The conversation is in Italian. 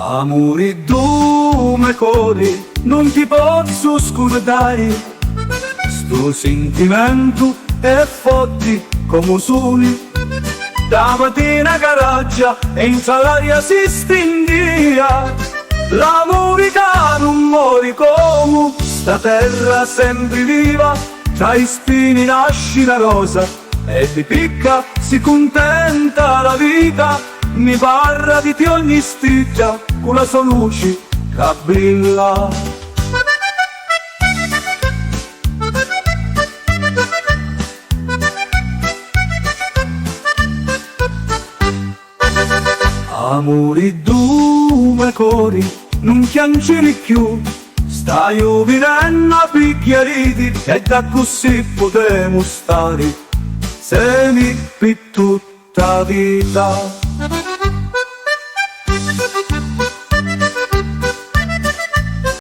Amori due cori, non ti posso scordare. Sto sentimento è forte come sole. Da mattina caraggia e in salaria si stindia. L'amore che non muore come sta terra sempre viva. Tra i spini nasce la rosa e di picca si contenta la vita. Mi parla di te ogni striscia con la sua luce che brilla. Amori due cori, non piangere più. Stai venendo a picchiariti e da così potremo stare semi per tutta vita.